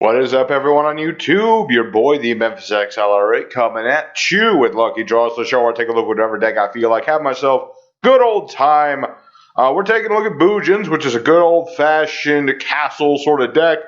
What is up, everyone on YouTube? Your boy, the Memphis XLR8, coming at you with Lucky Draws, the show where I take a look at whatever deck I feel like. Have myself good old time. We're taking a look at Bujin's, which is a good old-fashioned castle sort of deck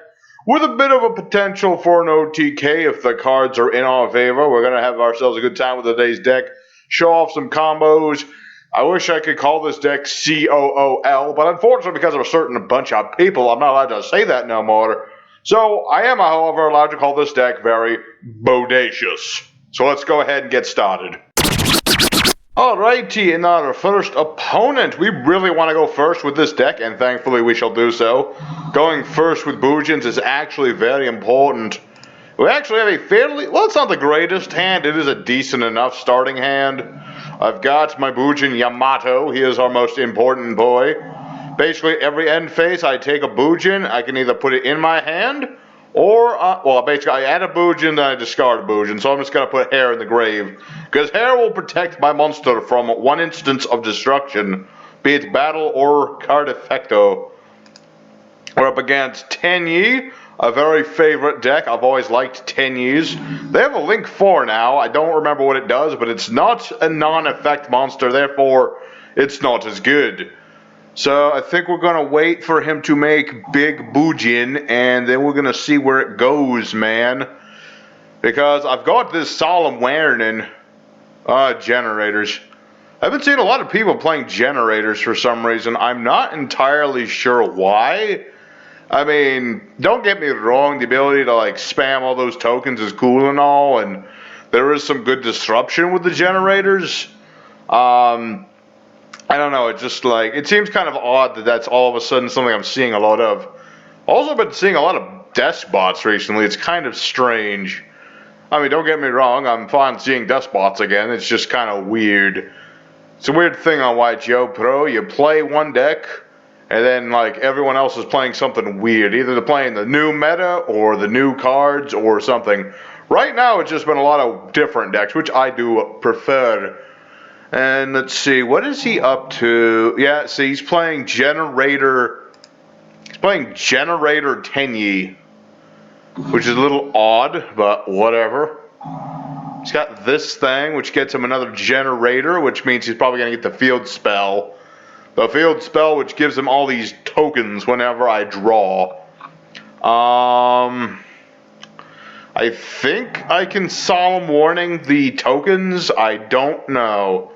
with a bit of a potential for an OTK if the cards are in our favor. We're going to have ourselves a good time with today's deck, show off some combos. I wish I could call this deck COOL, but unfortunately, because of a certain bunch of people, I'm not allowed to say that no more. So, I am, however, allowed to call this deck very bodacious. So let's go ahead and get started. Alrighty, and our first opponent. We really want to go first with this deck, and thankfully we shall do so. Going first with Bujin's is actually very important. We actually have a fairly, well, it's not the greatest hand, it is a decent enough starting hand. I've got my Bujin Yamato, he is our most important boy. Basically, every end phase, I take a Bujin. I can either put it in my hand, or, basically, I add a Bujin, then I discard a Bujin. So I'm just going to put Hair in the grave. Because Hair will protect my monster from one instance of destruction, be it battle or card effecto. We're up against Tenyi, a very favorite deck. I've always liked Tenyi's. They have a Link 4 now. I don't remember what it does, but it's not a non-effect monster, therefore, it's not as good. So I think we're going to wait for him to make Big Bujin, and then we're going to see where it goes, man. Because I've got this Solemn Warning. Generators. I've been seeing a lot of people playing generators for some reason. I'm not entirely sure why. I mean, don't get me wrong, the ability to like spam all those tokens is cool and all, and there is some good disruption with the generators. I don't know, it's just like, it seems kind of odd that that's all of a sudden something I'm seeing a lot of. Also been seeing a lot of despots recently, it's kind of strange. I mean, don't get me wrong, I'm fine seeing despots again, it's just kind of weird. It's a weird thing on YGO Pro, you play one deck, and then like everyone else is playing something weird. Either they're playing the new meta, or the new cards, or something. Right now it's just been a lot of different decks, which I do prefer. And let's see, what is he up to? Yeah, see, he's playing Generaider-Tenyi, which is a little odd, but whatever. He's got this thing, which gets him another generator, which means he's probably going to get the field spell. The field spell, which gives him all these tokens whenever I draw. I think I can Solemn Warning the tokens. I don't know.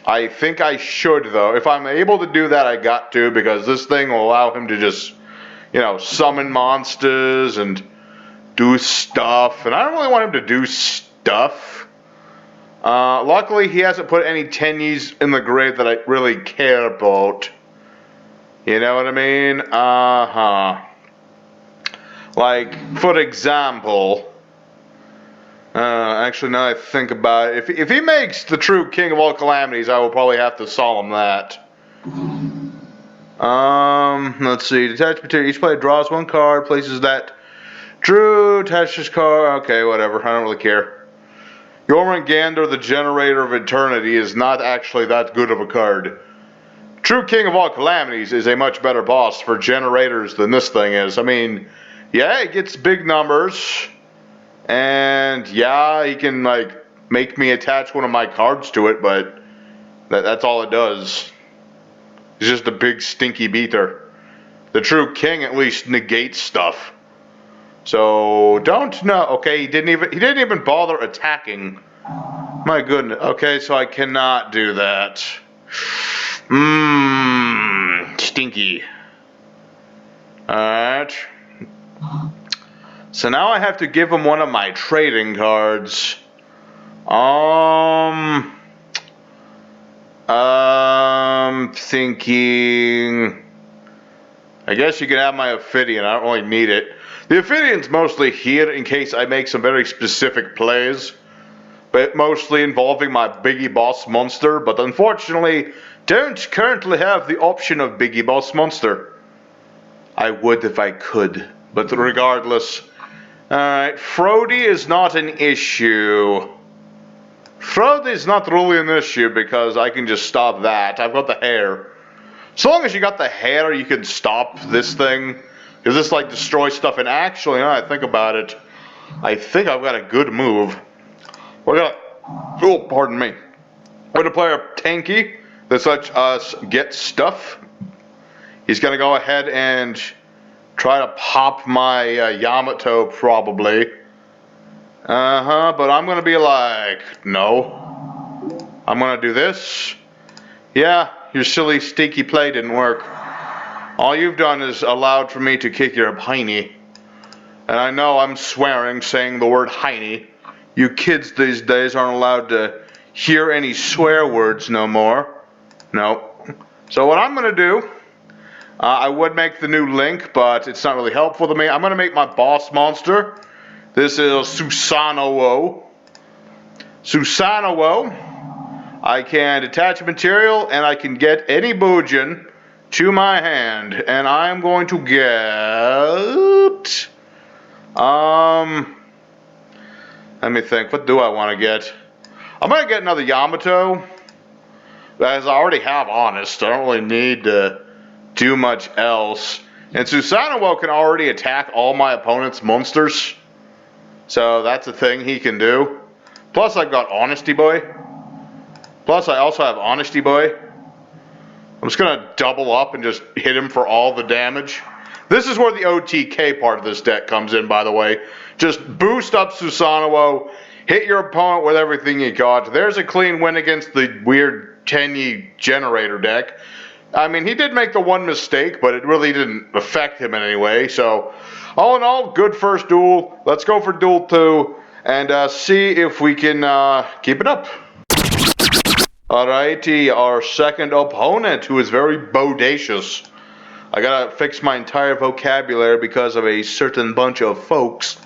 I think I should, though. If I'm able to do that, I got to, because this thing will allow him to just, you know, summon monsters and do stuff. And I don't really want him to do stuff. Luckily, he hasn't put any Tenyis in the grave that I really care about. You know what I mean? Like, for example... actually, now I think about it, if he makes the true King of all calamities, I will probably have to solemn that. Let's see. Detached material. Each player draws one card, places that true attaches card. Okay, whatever. I don't really care. Jormungandr, the Generator of Eternity, is not actually that good of a card. True King of all calamities is a much better boss for generators than this thing is. I mean, yeah, it gets big numbers. And yeah, he can like make me attach one of my cards to it, but that's all it does. It's just a big stinky beater. The true king at least negates stuff. So don't know. Okay, he didn't even bother attacking. My goodness. Okay, so I cannot do that. Stinky. Alright. So now I have to give him one of my trading cards. I'm thinking... I guess you can have my Ophidian. I don't really need it. The Ophidian's mostly here in case I make some very specific plays. But mostly involving my Biggie Boss monster. But unfortunately, don't currently have the option of Biggie Boss monster. I would if I could. But regardless... Alright, Frody is not an issue. Frody is not really an issue because I can just stop that. I've got the hair. So long as you got the hair, you can stop this thing. Is this like destroy stuff? And actually, now I think about it, I think I've got a good move. We're gonna, oh, pardon me. We're gonna play our Tenyi that lets us get stuff. He's gonna go ahead and try to pop my Yamato probably. But I'm gonna be like, no. I'm gonna do this. Yeah, your silly stinky play didn't work. All you've done is allowed for me to kick your hiney. And I know I'm swearing saying the word hiney. You kids these days aren't allowed to hear any swear words no more. No. So what I'm gonna do, I would make the new link, but it's not really helpful to me. I'm gonna make my boss monster. This is Susanoo. Susanoo. I can detach a material and I can get any Bujin to my hand. And I'm going to get... let me think. What do I want to get? I'm going to get another Yamato. As I already have Honest. I don't really need to do much else. And Susanoo can already attack all my opponent's monsters. So that's a thing he can do. Plus I've got Honesty Boy. Plus, I also have Honesty Boy. I'm just going to double up and just hit him for all the damage. This is where the OTK part of this deck comes in, by the way. Just boost up Susanoo, hit your opponent with everything you got. There's a clean win against the weird Tenyi Generator deck. I mean, he did make the one mistake, but it really didn't affect him in any way. So, all in all, good first duel. Let's go for duel 2 and see if we can keep it up. Alrighty, our second opponent, who is very bodacious. I gotta fix my entire vocabulary because of a certain bunch of folks.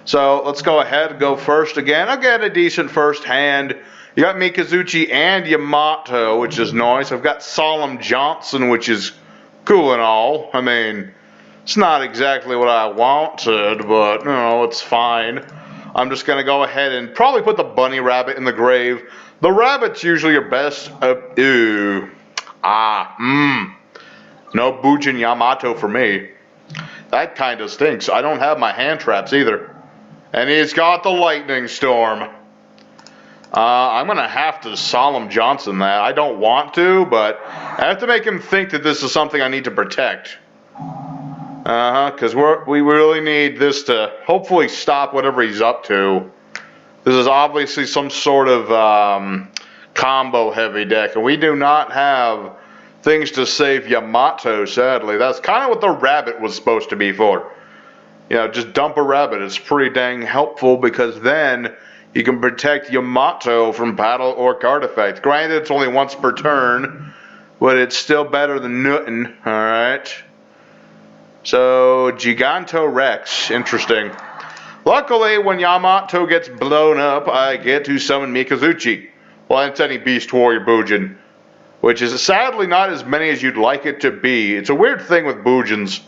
So let's go ahead and go first again. I'll get a decent first hand. You got Mikazuchi and Yamato, which is nice. I've got Solemn Johnson, which is cool and all. I mean, it's not exactly what I wanted, but, you know, it's fine. I'm just gonna go ahead and probably put the bunny rabbit in the grave. The rabbit's usually your best. No Bujin Yamato for me. That kind of stinks. I don't have my hand traps either. And he's got the lightning storm. I'm going to have to Solemn Johnson that. I don't want to, but I have to make him think that this is something I need to protect. Because we really need this to hopefully stop whatever he's up to. This is obviously some sort of combo heavy deck, and we do not have things to save Yamato, sadly. That's kind of what the rabbit was supposed to be for. You know, just dump a rabbit. It's pretty dang helpful because then you can protect Yamato from battle or card effect. Granted, it's only once per turn, but it's still better than nothing, alright? So, Giganto Rex, interesting. Luckily, when Yamato gets blown up, I get to summon Mikazuchi. Well, it's any Beast Warrior Bujin, which is sadly not as many as you'd like it to be. It's a weird thing with Bujins.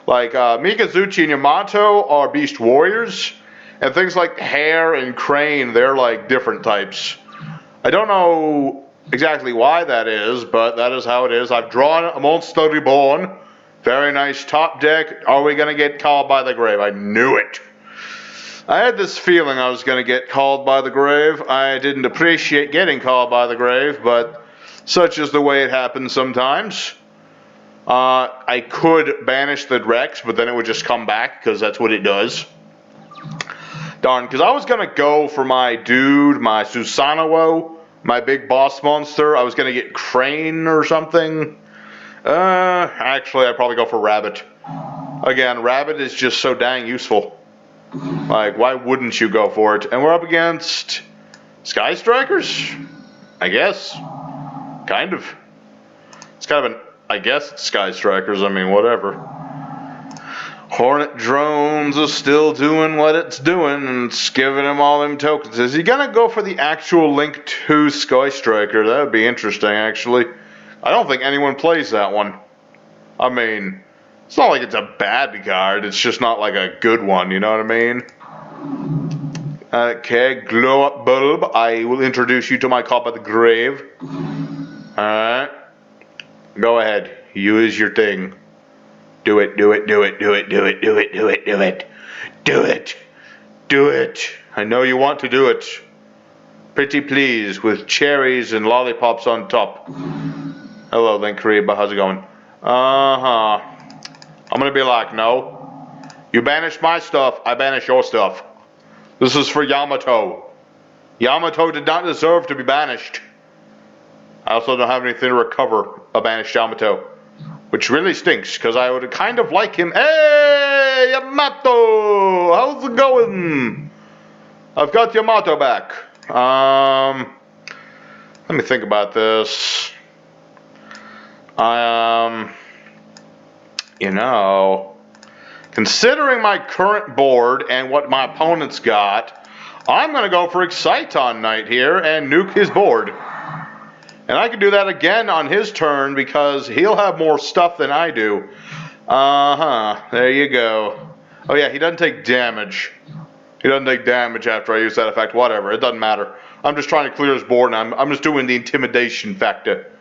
Like, Mikazuchi and Yamato are Beast Warriors, and things like Hare and Crane, they're like different types. I don't know exactly why that is, but that is how it is. I've drawn a Monster Reborn. Very nice top deck. Are we going to get called by the grave? I knew it. I had this feeling I was going to get called by the grave. I didn't appreciate getting called by the grave, but such is the way it happens sometimes. I could banish the Rex, but then it would just come back, because that's what it does. Darn, because I was going to go for my dude, my Susanoo, my big boss monster. I was going to get Crane or something. Actually, I'd probably go for Rabbit. Again, Rabbit is just so dang useful. Like, why wouldn't you go for it? And we're up against Sky Strikers? I guess. Kind of. It's kind of an, I guess it's Sky Strikers, I mean, whatever. Hornet Drones is still doing what it's doing, and it's giving him all them tokens. Is he gonna go for the actual Link 2 Sky Striker? That would be interesting, actually. I don't think anyone plays that one. I mean, it's not like it's a bad card, it's just not like a good one, you know what I mean? Okay, Glow Up Bulb, I will introduce you to my call by the grave. Alright. Go ahead, use your thing. Do it, do it, do it, do it, do it, do it, do it, do it. Do it. Do it. I know you want to do it. Pretty please, with cherries and lollipops on top. Hello, Link Kariba, how's it going? Uh-huh. I'm gonna be like, no. You banish my stuff, I banish your stuff. This is for Yamato. Yamato did not deserve to be banished. I also don't have anything to recover a banished Yamato. Which really stinks, because I would kind of like him. Hey, Yamato! How's it going? I've got Yamato back. Let me think about this. You know, considering my current board and what my opponent's got, I'm going to go for Exciton Knight here and nuke his board. And I can do that again on his turn because he'll have more stuff than I do. There you go. Oh yeah, he doesn't take damage. He doesn't take damage after I use that effect. Whatever, it doesn't matter. I'm just trying to clear his board, and I'm just doing the intimidation factor.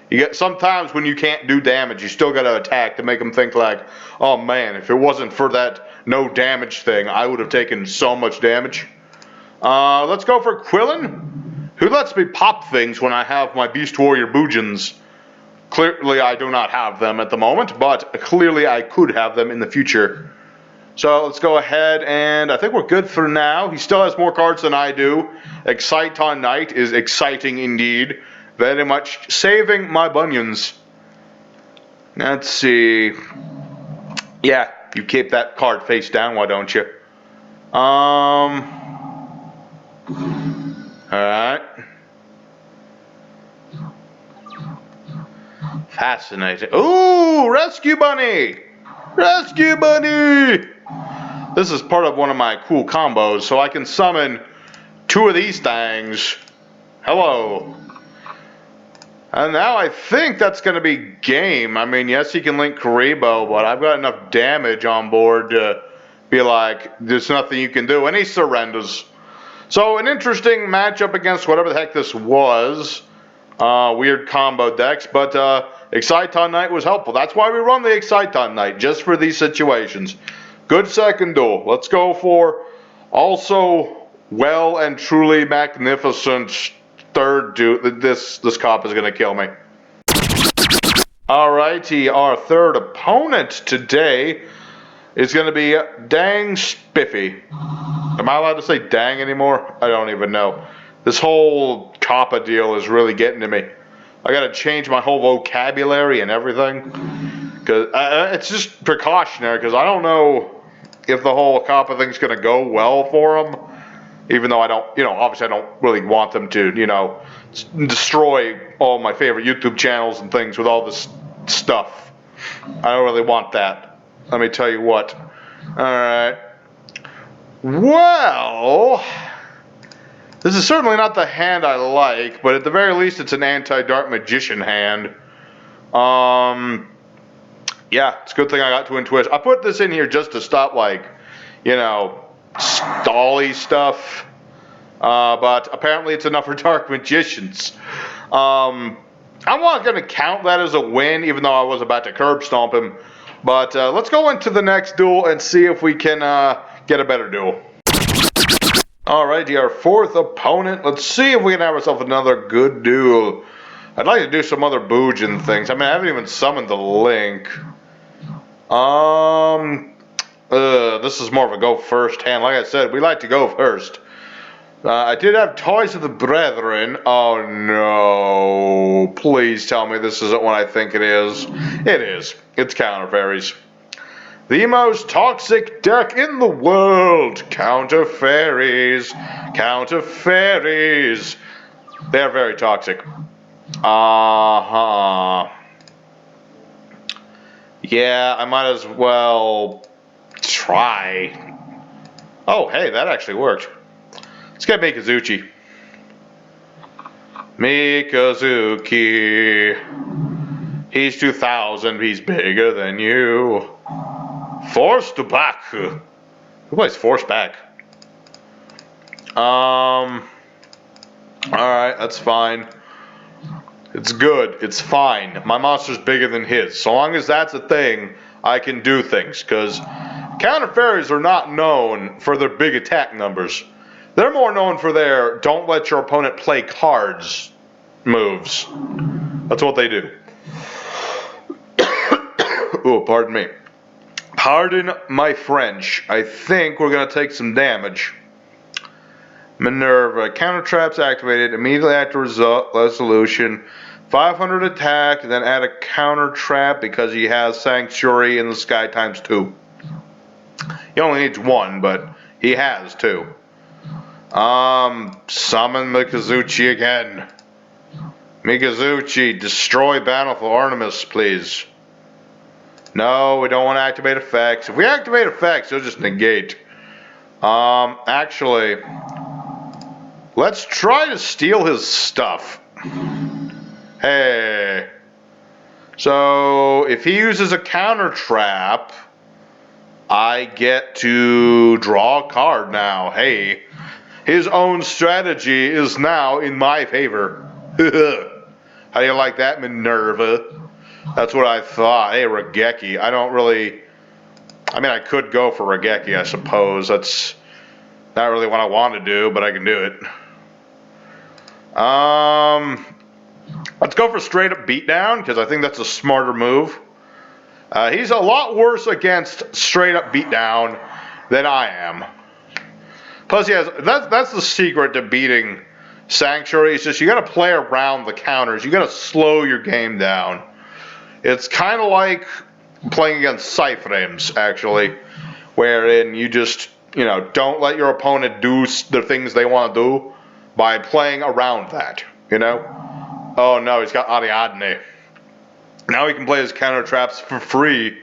You get sometimes when you can't do damage, you still got to attack to make them think like, oh man, if it wasn't for that no damage thing, I would have taken so much damage. Let's go for Quillen, who lets me pop things when I have my Beast Warrior Bujins. Clearly I do not have them at the moment, but clearly I could have them in the future. So let's go ahead, and I think we're good for now. He still has more cards than I do. Exciton Knight is exciting indeed. Very much saving my bunions. Let's see. Yeah, you keep that card face down, why don't you? Alright. Fascinating. Ooh, Rescue Bunny! Rescue Bunny! This is part of one of my cool combos, so I can summon 2 of these things. Hello. And now I think that's going to be game. I mean, yes, he can link Karibo, but I've got enough damage on board to be like, there's nothing you can do. And he surrenders. So an interesting matchup against whatever the heck this was. Weird combo decks, but Exciton Knight was helpful. That's why we run the Exciton Knight, just for these situations. Good second duel. Let's go for also well and truly magnificent third duel. This cop is going to kill me. Alrighty, our third opponent today is going to be Dang Spiffy. Am I allowed to say dang anymore? I don't even know. This whole Kappa deal is really getting to me. I got to change my whole vocabulary and everything. Cause it's just precautionary, because I don't know if the whole Kappa thing's going to go well for them. Even though I don't, obviously I don't really want them to, destroy all my favorite YouTube channels and things with all this stuff. I don't really want that. Let me tell you what. Alright. Well, this is certainly not the hand I like, but at the very least it's an anti-Dark Magician hand. Yeah, it's a good thing I got Twin Twist. I put this in here just to stop, stally stuff. But apparently it's enough for Dark Magicians. I'm not going to count that as a win, even though I was about to curb stomp him. But let's go into the next duel and see if we can get a better duel. Alrighty, our fourth opponent. Let's see if we can have ourselves another good duel. I'd like to do some other Bujin things. I mean, I haven't even summoned the Link. This is more of a go first hand. Like I said, we like to go first. I did have Toys of the Brethren. Oh no. Please tell me this isn't what I think it is. It is. It's Counter Fairies. The most toxic deck in the world. Counter Fairies. Counter Fairies. They're very toxic. Yeah, I might as well try. Oh, hey, that actually worked. Let's get Mikazuchi. Mikazuki. He's 2000. He's bigger than you. Forced back. Who plays Force back? Alright, that's fine. It's good. It's fine. My monster's bigger than his. So long as that's a thing, I can do things, because counter fairies are not known for their big attack numbers. They're more known for their don't let your opponent play cards moves. That's what they do. Oh, pardon me. Pardon my French. I think we're going to take some damage. Minerva. Counter traps activated immediately after resolution. 500 attack, and then add a counter trap because he has Sanctuary in the sky ×2. He only needs 1, but he has 2. Summon Mikazuchi again. Mikazuchi, destroy Battle for Artemis, please. No, we don't want to activate effects. If we activate effects, they'll just negate. Actually, let's try to steal his stuff. Hey. So, if he uses a counter trap, I get to draw a card now. Hey. His own strategy is now in my favor. How do you like that, Minerva? That's what I thought. Hey, Regeki. I don't really... I mean, I could go for Regeki, I suppose. That's not really what I want to do, but I can do it. Let's go for straight up beatdown, because I think that's a smarter move. He's a lot worse against straight up beatdown than I am. Plus, he has, that's the secret to beating Sanctuary. It's just you got to play around the counters. You got to slow your game down. It's kind of like playing against Cyframes, actually, wherein you just, you know, don't let your opponent do the things they want to do by playing around that, you know? Oh no, he's got Ariadne. Now he can play his counter traps for free.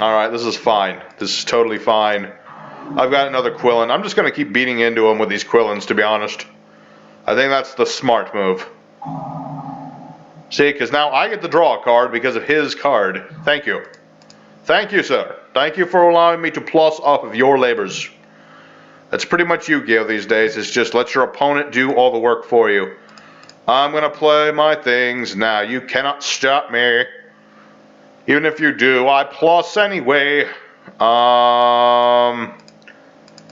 Alright, this is fine. This is totally fine. I've got another Quillen. I'm just going to keep beating into him with these Quillens, to be honest. I think that's the smart move. See, because now I get to draw a card because of his card. Thank you. Thank you, sir. Thank you for allowing me to plus off of your labors. That's pretty much Yu-Gi-Oh! These days. It's just let your opponent do all the work for you. I'm going to play my things now. You cannot stop me. Even if you do, I plus anyway.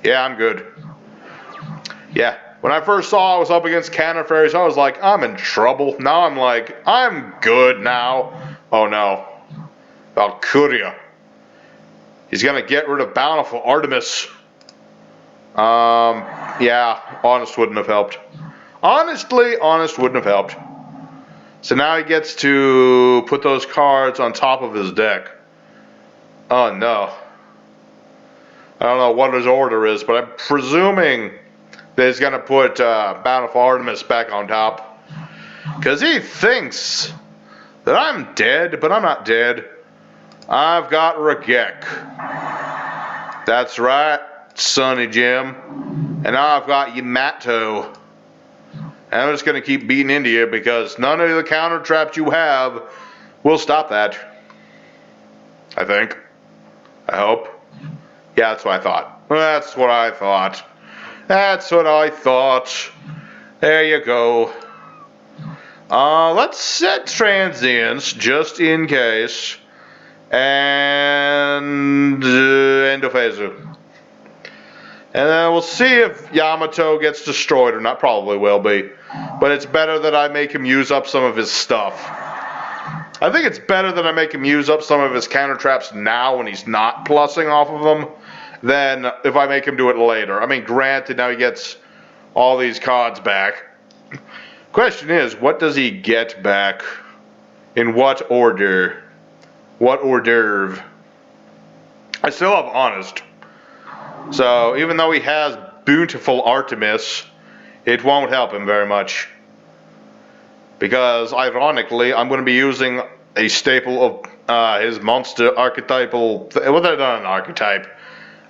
Yeah, I'm good. Yeah. When I first saw I was up against counter fairies, I was like, I'm in trouble. Now I'm like, I'm good now. Oh no. Valkyria. He's gonna get rid of Bountiful Artemis. Yeah, Honest wouldn't have helped. Honestly, Honest wouldn't have helped. So now he gets to put those cards on top of his deck. Oh no. I don't know what his order is, but I'm presuming that he's going to put Bountiful Artemis back on top. Because he thinks that I'm dead, but I'm not dead. I've got Regek. That's right, Sonny Jim. And now I've got Yamato. And I'm just going to keep beating into you because none of the counter traps you have will stop that. I think. I hope. Yeah, that's what I thought. That's what I thought. That's what I thought. There you go. Let's set transients just in case. And Endophasu. And then we'll see if Yamato gets destroyed or not. Probably will be. But it's better that I make him use up some of his stuff. I think it's better that I make him use up some of his counter traps now when he's not plussing off of them than if I make him do it later. I mean, granted, now he gets all these cards back. Question is, what does he get back? In what order? What hors d'oeuvre? I still have Honest. So, even though he has Beautiful Artemis, it won't help him very much. Because, ironically, I'm going to be using a staple of his monster archetypal... Well, they're not an archetype.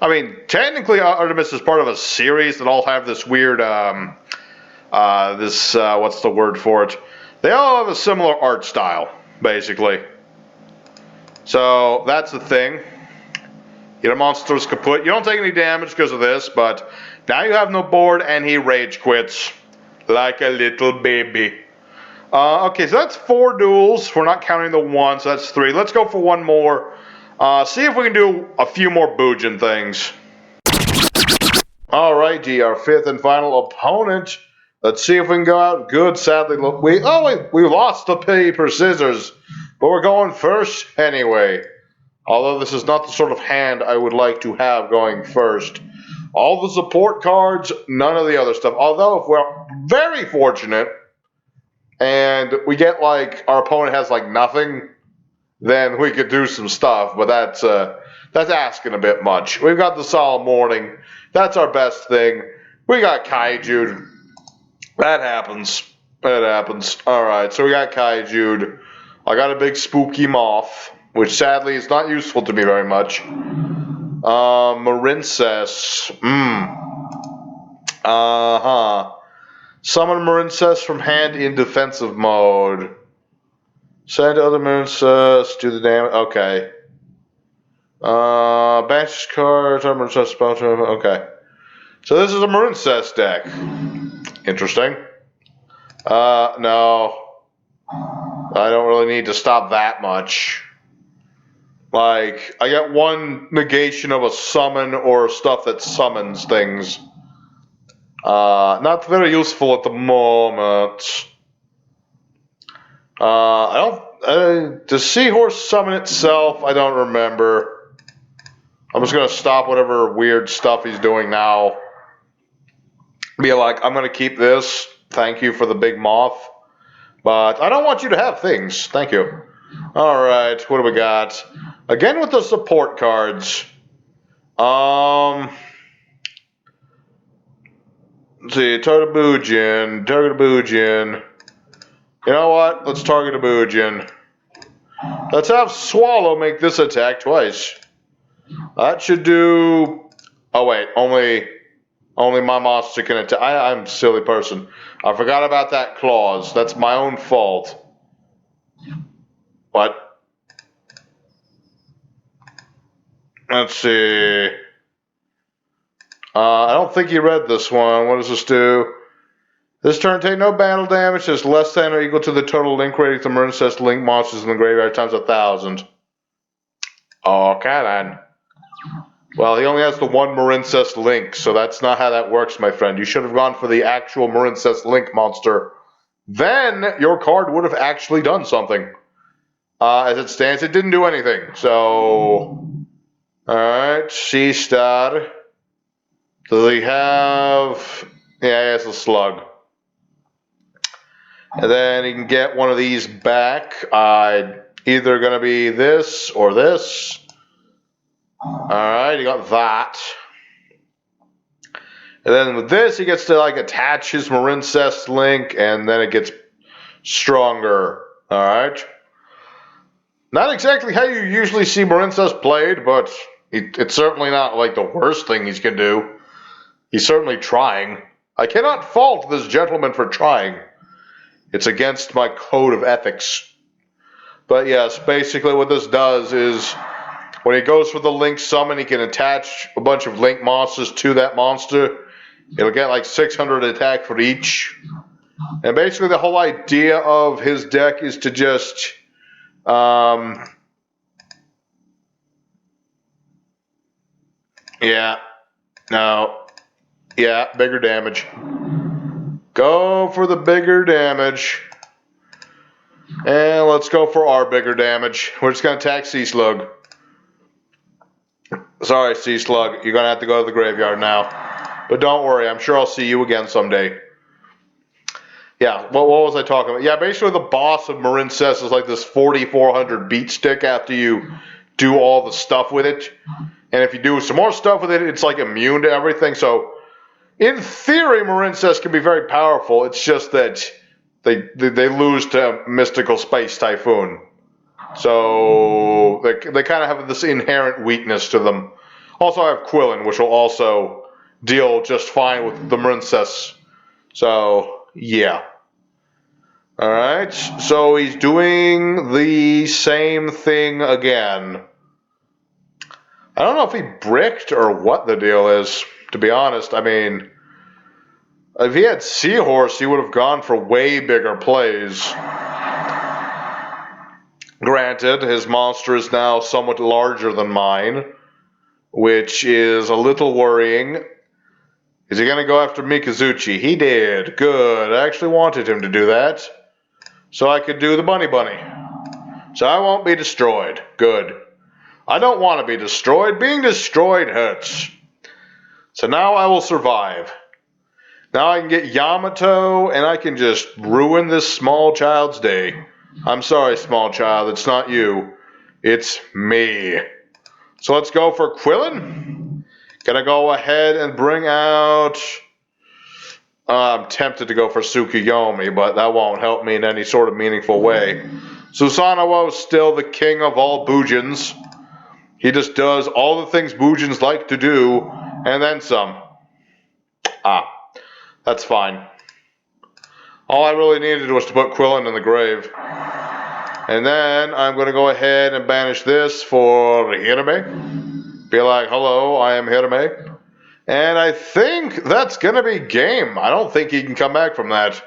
I mean, technically, Artemis is part of a series that all have this weird... what's the word for it? They all have a similar art style, basically. So, that's the thing. Your monster's kaput. You don't take any damage because of this, but now you have no board and he rage quits. Like a little baby. Okay, so that's 4 duels. We're not counting the 1, so that's 3. Let's go for 1 more. See if we can do a few more Bujin things. Alrighty, our 5th and final opponent. Let's see if we can go out good. Sadly, we lost the paper scissors, but we're going first anyway. Although this is not the sort of hand I would like to have going first. All the support cards, none of the other stuff. Although if we're very fortunate and we get like our opponent has like nothing, then we could do some stuff. But that's asking a bit much. We've got the Solemn Warning. That's our best thing. We got Kaiju. That happens. That happens. Alright, so we got Kaiju. I got a big spooky moth, which sadly is not useful to me very much. Marincess. Summon Marincess from hand in defensive mode. Send other Marincess, do the damage. Okay. Banish cards, Marincess spell. Okay. So this is a Marincess deck. Interesting. No. I don't really need to stop that much. Like, I get 1 negation of a summon or stuff that summons things. Not very useful at the moment. Does Seahorse summon itself? I don't remember. I'm just gonna stop whatever weird stuff he's doing now. Be like, I'm gonna keep this. Thank you for the big moth. But I don't want you to have things. Thank you. Alright, what do we got? Again with the support cards. Let's see, target a Bujin. Target a Bujin. You know what? Let's target a Bujin. Let's have Swallow make this attack twice. That should do... Oh wait, only my monster can attack. I'm a silly person. I forgot about that clause. That's my own fault. What? Let's see. I don't think you read this one. What does this do? This turn, take no battle damage. It's less than or equal to the total link rating to Marincess link monsters in the graveyard times 1,000. Okay then. Well, he only has the 1 Marincess link, so that's not how that works, my friend. You should have gone for the actual Marincess link monster. Then your card would have actually done something. As it stands, it didn't do anything. So, alright, C-Star. Does he have... Yeah, he has a slug. And then he can get one of these back. Either going to be this or this. Alright, you got that. And then with this, he gets to like attach his Marincess link, and then it gets stronger. Alright. Not exactly how you usually see Marincess played, but it's certainly not like the worst thing he's going to do. He's certainly trying. I cannot fault this gentleman for trying. It's against my code of ethics. But yes, basically what this does is when he goes for the link summon, he can attach a bunch of link monsters to that monster. It'll get like 600 attack for each. And basically the whole idea of his deck is to just... yeah. No. Yeah, bigger damage. Go for the bigger damage. And let's go for our bigger damage. We're just going to attack Sea Slug. Sorry, Sea Slug. You're going to have to go to the graveyard now. But don't worry. I'm sure I'll see you again someday. Yeah, what was I talking about? Yeah, basically the boss of Marincess is like this 4400 beat stick after you do all the stuff with it. And if you do some more stuff with it, it's like immune to everything. So, in theory, Marincess can be very powerful. It's just that they lose to Mystical Space Typhoon. So, they kind of have this inherent weakness to them. Also, I have Quillen, which will also deal just fine with the Marincess. So, yeah. Alright, so he's doing the same thing again. I don't know if he bricked or what the deal is, to be honest. I mean, If he had Seahorse, he would have gone for way bigger plays. Granted, his monster is now somewhat larger than mine, which is a little worrying. Is he going to go after Mikazuchi? He did. Good. I actually wanted him to do that, so I could do the Bunny. So I won't be destroyed. Good. I don't want to be destroyed. Being destroyed hurts. So now I will survive. Now I can get Yamato, and I can just ruin this small child's day. I'm sorry, small child. It's not you. It's me. So let's go for Quillen. Gonna go ahead and bring out... I'm tempted to go for Tsukuyomi, but that won't help me in any sort of meaningful way. Susanoo is still the king of all Bujins. He just does all the things Bujins like to do, and then some. That's fine. All I really needed was to put Quillen in the grave. And then I'm going to go ahead and banish this for Hirame. Be like, hello, I am Hirame. And I think that's going to be game. I don't think he can come back from that.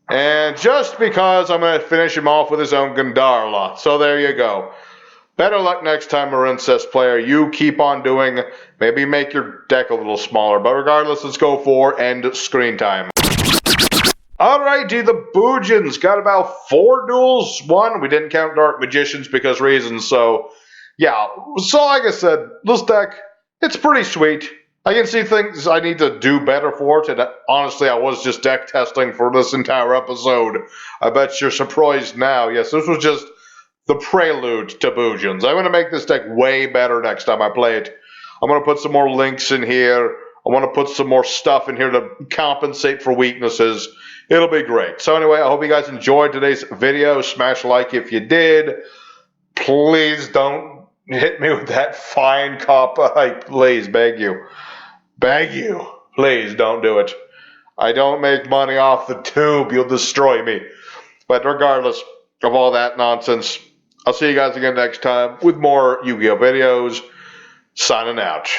And just because I'm going to finish him off with his own Gandarla. So there you go. Better luck next time, Marincess player. You keep on doing, maybe make your deck a little smaller. But regardless, let's go for end screen time. Alrighty, the Bujins got about 4 duels. 1, we didn't count Dark Magicians because reasons. So, yeah. So, like I said, this deck, it's pretty sweet. I can see things I need to do better for it. And honestly, I was just deck testing for this entire episode. I bet you're surprised now. Yes, this was just the prelude to Bujins. I'm going to make this deck way better next time I play it. I'm going to put some more links in here. I want to put some more stuff in here to compensate for weaknesses. It'll be great. So anyway, I hope you guys enjoyed today's video. Smash a like if you did. Please don't hit me with that fine copy. Please, beg you. Beg you. Please don't do it. I don't make money off the tube. You'll destroy me. But regardless of all that nonsense, I'll see you guys again next time with more Yu-Gi-Oh videos. Signing out.